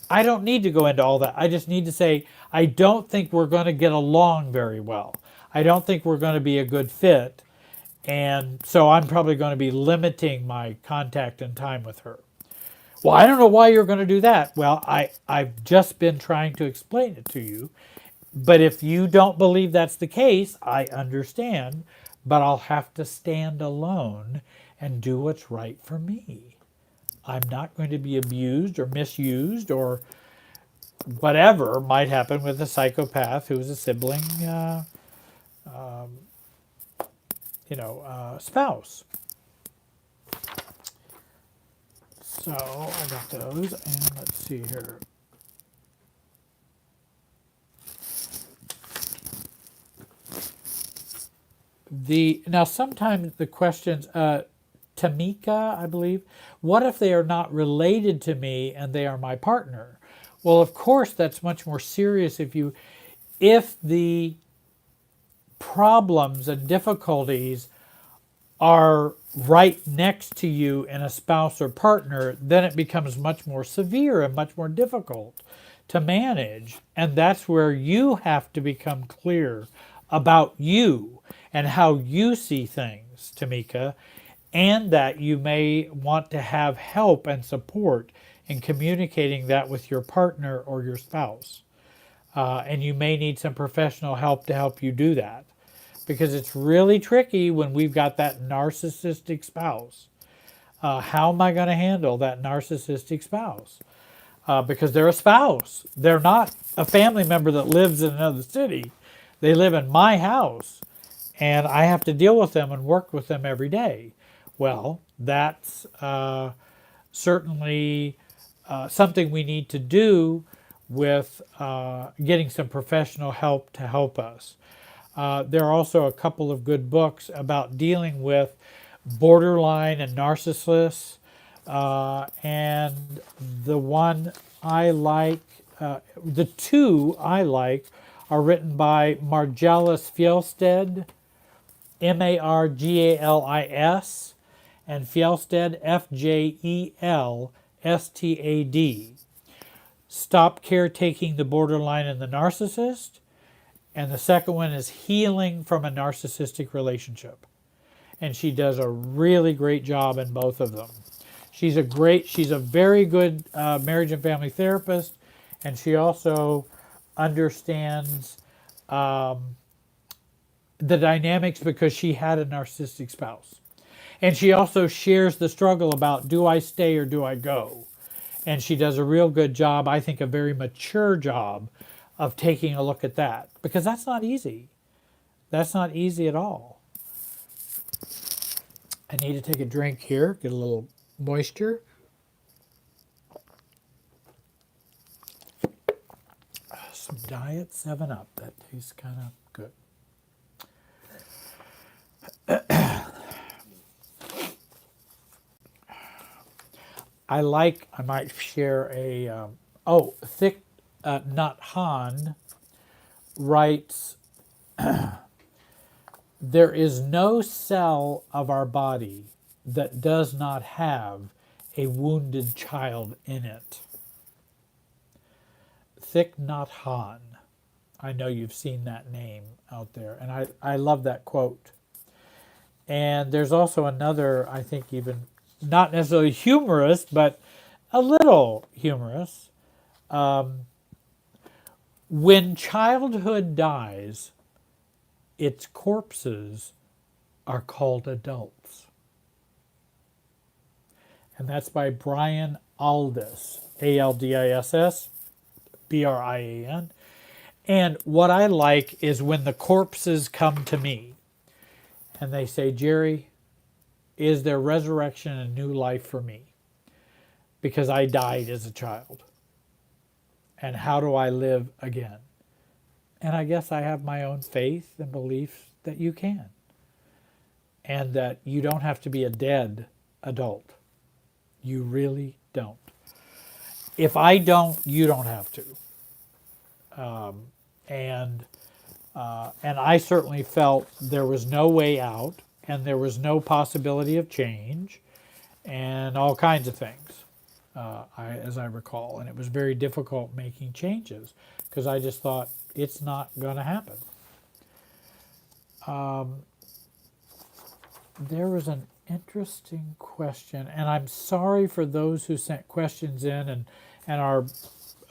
I don't need to go into all that. I just need to say I don't think we're going to get along very well. I don't think we're going to be a good fit, and so I'm probably going to be limiting my contact and time with her. Well, I don't know why you're going to do that. Well, I've just been trying to explain it to you. But if you don't believe that's the case, I understand. But I'll have to stand alone and do what's right for me. I'm not going to be abused or misused or whatever might happen with a psychopath who's a sibling, spouse. So I got those, and let's see here. Now sometimes the questions, Tamika, I believe, what if they are not related to me and they are my partner? Well, of course, that's much more serious if the problems and difficulties are right next to you in a spouse or partner, then it becomes much more severe and much more difficult to manage. And that's where you have to become clear about you and how you see things, Tamika, and that you may want to have help and support in communicating that with your partner or your spouse. And you may need some professional help to help you do that. Because it's really tricky when we've got that narcissistic spouse. How am I going to handle that narcissistic spouse? Because they're a spouse. They're not a family member that lives in another city. They live in my house. And I have to deal with them and work with them every day. Well, that's certainly something we need to do with getting some professional help to help us. There are also a couple of good books about dealing with borderline and narcissists. And the one I like, the two I like, are written by Margalis Fjellstad, Margalis, and Fjellstad, Fjellstad. Stop Caretaking the Borderline and the Narcissist. And the second one is Healing from a Narcissistic Relationship. And she does a really great job in both of them. She's a very good marriage and family therapist, and she also understands the dynamics because she had a narcissistic spouse. And she also shares the struggle about, do I stay or do I go? And she does a real good job, I think a very mature job, of taking a look at that. Because that's not easy. That's not easy at all. I need to take a drink here, get a little moisture. Some Diet 7-Up. That tastes kind of good. I might share Oh, Thich Nhat Hanh writes, there is no cell of our body that does not have a wounded child in it. Thich Nhat Hanh. I know you've seen that name out there, and I love that quote. And there's also another, I think even not necessarily humorous, but a little humorous. When childhood dies, its corpses are called adults. And that's by Brian Aldiss, Aldiss, Brian. And what I like is when the corpses come to me and they say, Jerry, is there resurrection and new life for me? Because I died as a child. And how do I live again? And I guess I have my own faith and belief that you can. And that you don't have to be a dead adult. You really don't. If I don't, you don't have to. And I certainly felt there was no way out, and there was no possibility of change, and all kinds of things, as I recall. And it was very difficult making changes because I just thought it's not going to happen. There was an interesting question, and I'm sorry for those who sent questions in, and our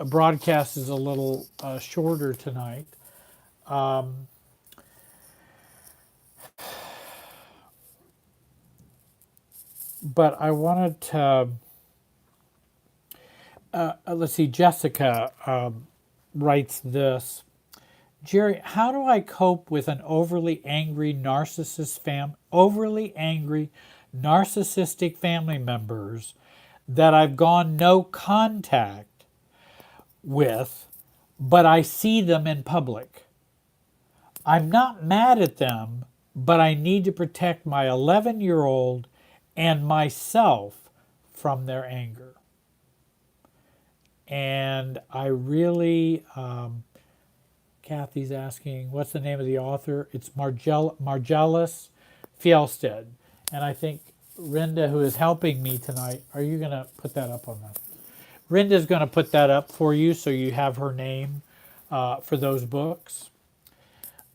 broadcast is a little shorter tonight. But I wanted to, let's see, Jessica writes this. Jerry, how do I cope with an overly angry narcissistic family members that I've gone no contact with, but I see them in public? I'm not mad at them, but I need to protect my 11-year-old and myself from their anger. And I really, Kathy's asking, what's the name of the author? It's Margellus Fjellstead. And I think Rinda, who is helping me tonight, are you going to put that up on that? Rinda's going to put that up for you so you have her name for those books.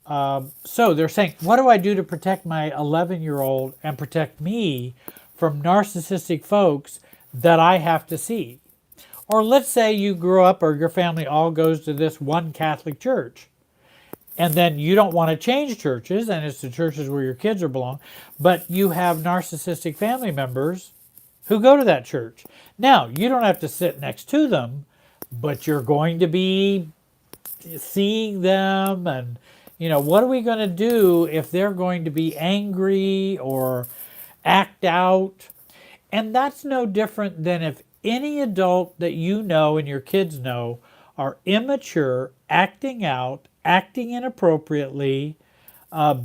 So they're saying, what do I do to protect my 11-year-old and protect me from narcissistic folks that I have to see? Or let's say you grew up or your family all goes to this one Catholic church. And then you don't want to change churches, and it's the churches where your kids are belong, but you have narcissistic family members who go to that church. Now, you don't have to sit next to them, but you're going to be seeing them, and what are we going to do if they're going to be angry or act out? And that's no different than if any adult that you know and your kids know are immature, acting out, acting inappropriately,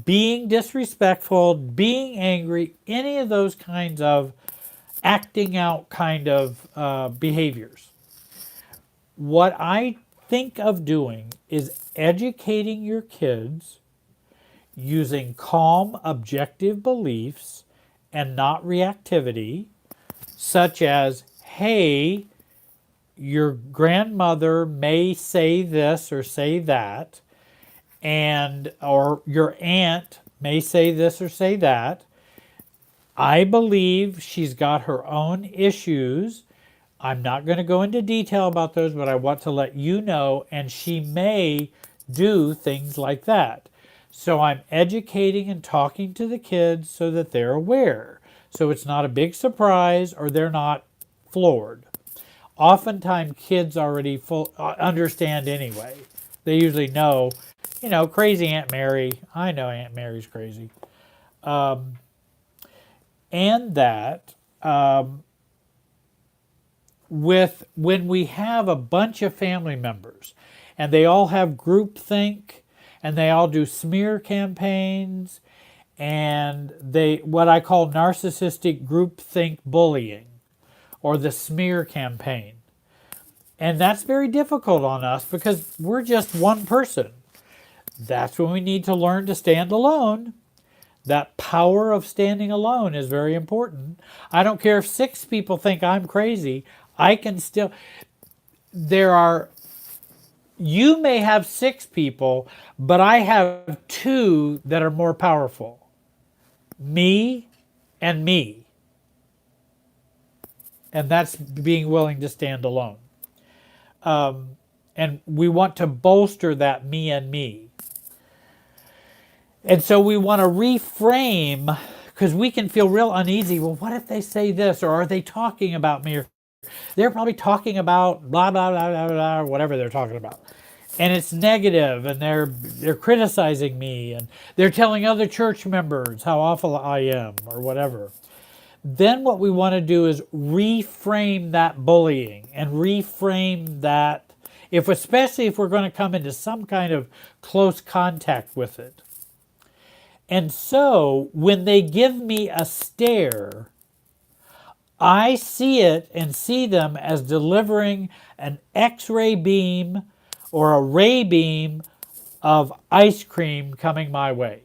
being disrespectful, being angry, any of those kinds of acting out kind of behaviors. What I think of doing is educating your kids using calm, objective beliefs and not reactivity, such as, hey, your grandmother may say this or say that, or your aunt may say this or say that. I believe she's got her own issues. I'm not going to go into detail about those, but I want to let you know, and she may do things like that. So I'm educating and talking to the kids so that they're aware. So it's not a big surprise or they're not floored. Oftentimes kids already understand anyway. They usually know, crazy Aunt Mary. I know Aunt Mary's crazy. And that when we have a bunch of family members and they all have groupthink and they all do smear campaigns and what I call narcissistic groupthink bullying or the smear campaign. And that's very difficult on us because we're just one person. That's when we need to learn to stand alone. That power of standing alone is very important. I don't care if 6 people think I'm crazy. I can still, there are, you may have 6 people, but I have 2 that are more powerful. Me and me. And that's being willing to stand alone. And we want to bolster that me and me. And so we want to reframe, because we can feel real uneasy. Well, what if they say this? Or are they talking about me? Or they're probably talking about blah, blah, blah, blah, blah, or whatever they're talking about. And it's negative, and they're criticizing me, and they're telling other church members how awful I am, or whatever. Then what we want to do is reframe that bullying and reframe that, especially if we're going to come into some kind of close contact with it. And so when they give me a stare, I see it and see them as delivering an X-ray beam or a ray beam of ice cream coming my way.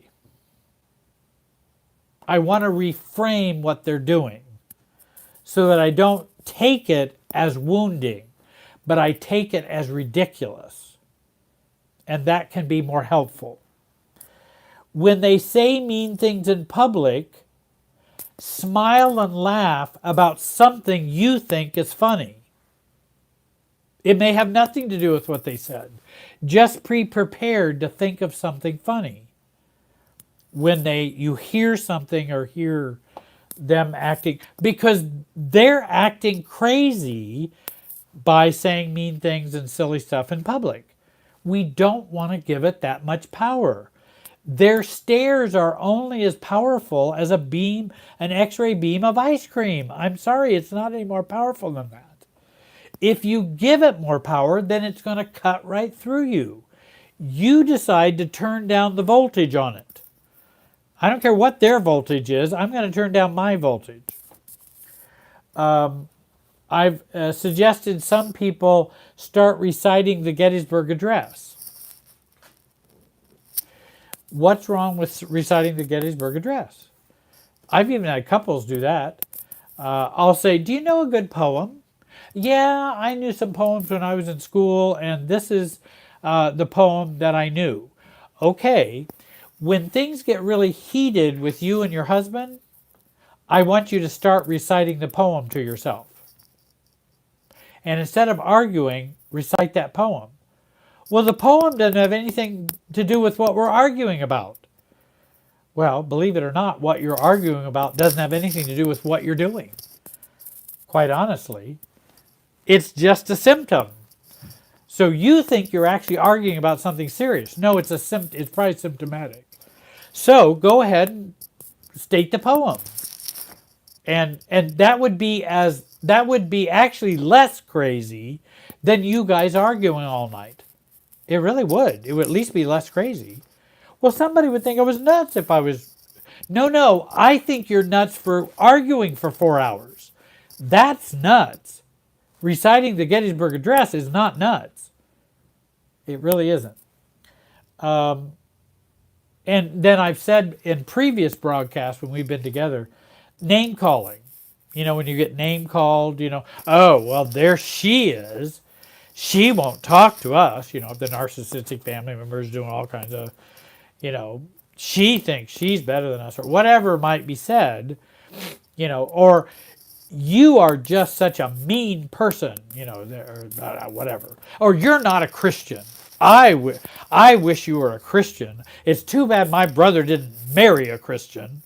I want to reframe what they're doing so that I don't take it as wounding, but I take it as ridiculous. And that can be more helpful. When they say mean things in public, smile and laugh about something you think is funny. It may have nothing to do with what they said. Just be prepared to think of something funny. When you hear something or hear them acting, because they're acting crazy by saying mean things and silly stuff in public. We don't want to give it that much power. Their stares are only as powerful as an X-ray beam of ice cream. I'm sorry, it's not any more powerful than that. If you give it more power, then it's going to cut right through you. You decide to turn down the voltage on it. I don't care what their voltage is, I'm going to turn down my voltage. I've suggested some people start reciting the Gettysburg Address. What's wrong with reciting the Gettysburg Address? I've even had couples do that. I'll say, do you know a good poem? Yeah, I knew some poems when I was in school, and this is the poem that I knew. Okay, when things get really heated with you and your husband, I want you to start reciting the poem to yourself. And instead of arguing, recite that poem. Well, the poem doesn't have anything to do with what we're arguing about. Well, believe it or not, what you're arguing about doesn't have anything to do with what you're doing. Quite honestly, it's just a symptom. So you think you're actually arguing about something serious. No, it's probably symptomatic. So go ahead and state the poem. And that would be actually less crazy than you guys arguing all night. It really would. It would at least be less crazy. Well, somebody would think I was nuts if I was... No, I think you're nuts for arguing for 4 hours. That's nuts. Reciting the Gettysburg Address is not nuts. It really isn't. And then I've said in previous broadcasts when we've been together, name calling. You know, when you get name called, oh, well, there she is. She won't talk to us, the narcissistic family members doing all kinds of, she thinks she's better than us, or whatever might be said, or you are just such a mean person, or whatever. Or you're not a Christian. I wish you were a Christian. It's too bad my brother didn't marry a Christian.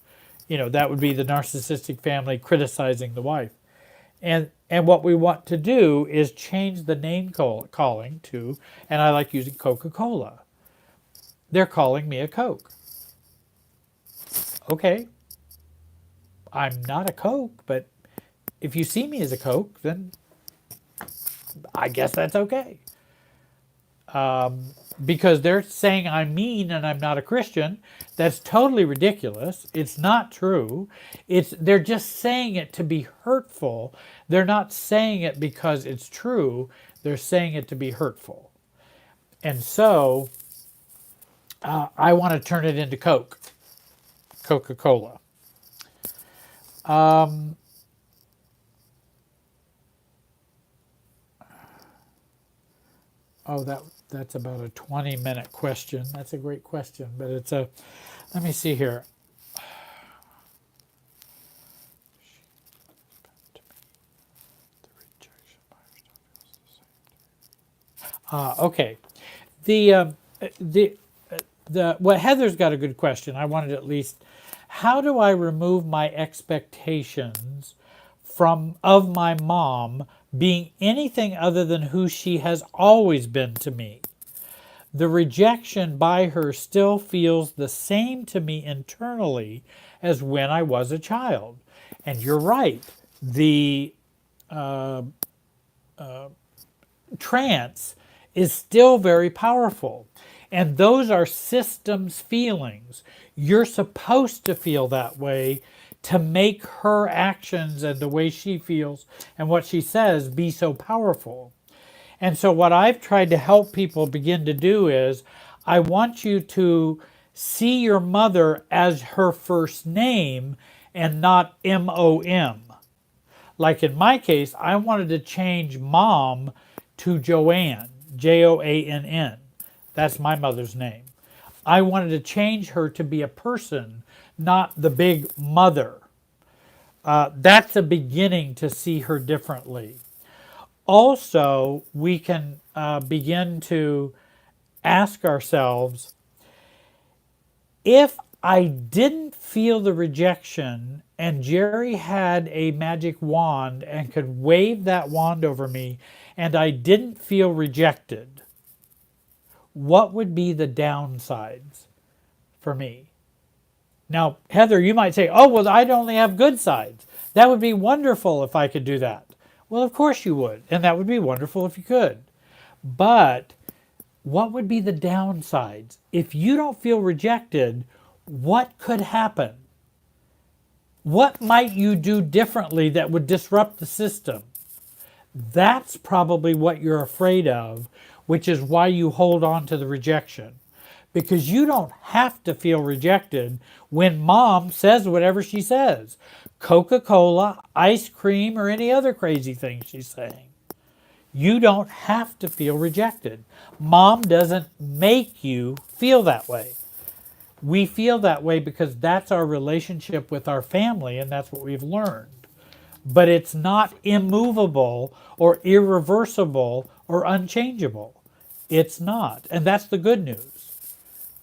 That would be the narcissistic family criticizing the wife. And what we want to do is change the name calling to, and I like using Coca-Cola. They're calling me a Coke. Okay, I'm not a Coke, but if you see me as a Coke, then I guess that's okay. Because they're saying I'm mean and I'm not a Christian. That's totally ridiculous. It's not true. They're just saying it to be hurtful. They're not saying it because it's true. They're saying it to be hurtful. And so I want to turn it into Coca-Cola. Oh, that's about a 20-minute question. That's a great question, but it's a, let me see here. Okay. The, the, well, Heather's got a good question. I wanted at least, how do I remove my expectations of my mom being anything other than who she has always been to me? The rejection by her still feels the same to me internally as when I was a child. And you're right. The trance is still very powerful. And those are systems feelings. You're supposed to feel that way to make her actions and the way she feels and what she says be so powerful. And so what I've tried to help people begin to do is, I want you to see your mother as her first name and not M-O-M. Like in my case, I wanted to change mom to Joanne, Joann. That's my mother's name. I wanted to change her to be a person, not the big mother. That's a beginning to see her differently. Also, we can begin to ask ourselves, if I didn't feel the rejection and Jerry had a magic wand and could wave that wand over me and I didn't feel rejected, what would be the downsides for me? Now, Heather, you might say, oh, well, I'd only have good sides. That would be wonderful if I could do that. Well, of course you would, and that would be wonderful if you could. But what would be the downsides? If you don't feel rejected, what could happen? What might you do differently that would disrupt the system? That's probably what you're afraid of, which is why you hold on to the rejection. Because you don't have to feel rejected when mom says whatever she says. Coca-Cola, ice cream, or any other crazy thing she's saying. You don't have to feel rejected. Mom doesn't make you feel that way. We feel that way because that's our relationship with our family and that's what we've learned. But it's not immovable or irreversible or unchangeable. It's not. And that's the good news.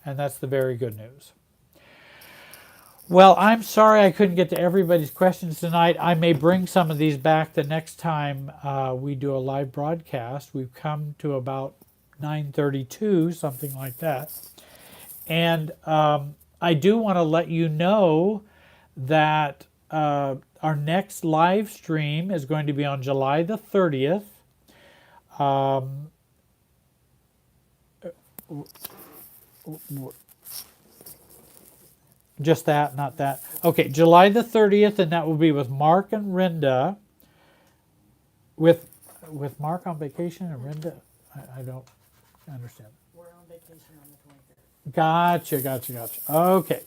And that's the very good news. Well, I'm sorry I couldn't get to everybody's questions tonight. I may bring some of these back the next time we do a live broadcast. We've come to about 9:32, something like that. And I do want to let you know that our next live stream is going to be on July the 30th. Just that, not that. Okay, July the 30th, and that will be with Mark and Rhonda. With Mark on vacation and Rhonda? I don't understand. We're on vacation on the 23rd. Gotcha. Okay.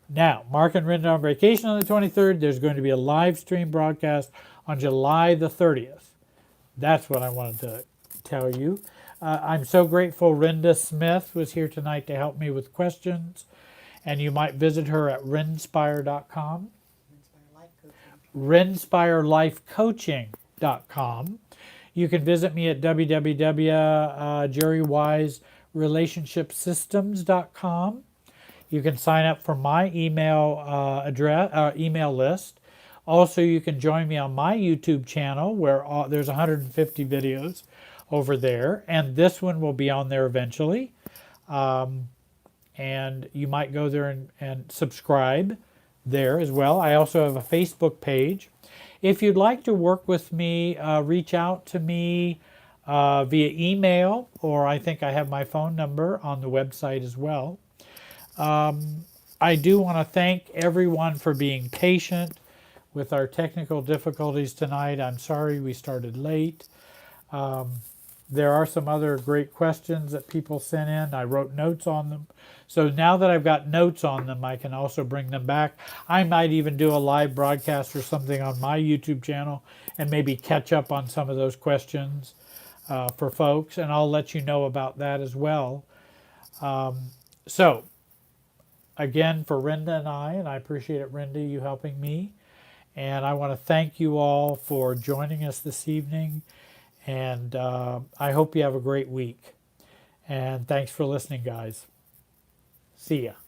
Now, Mark and Rhonda on vacation on the 23rd. There's going to be a live stream broadcast on July the 30th. That's what I wanted to tell you. I'm so grateful Rhonda Smith was here tonight to help me with questions. And you might visit her at renspire.com. renspirelifecoaching.com. You can visit me at www.jerrywiserelationshipsystems.com. You can sign up for my email list. Also, you can join me on my YouTube channel where there's 150 videos over there, and this one will be on there eventually. And you might go there and subscribe there as well. I also have a Facebook page. If you'd like to work with me, reach out to me via email, or I think I have my phone number on the website as well. I do want to thank everyone for being patient with our technical difficulties tonight. I'm sorry we started late. There are some other great questions that people sent in. I wrote notes on them. So now that I've got notes on them, I can also bring them back. I might even do a live broadcast or something on my YouTube channel and maybe catch up on some of those questions for folks, and I'll let you know about that as well. So, again, for Rinda and I appreciate it, Rinda, you helping me. And I want to thank you all for joining us this evening. And I hope you have a great week. And thanks for listening, guys. See ya.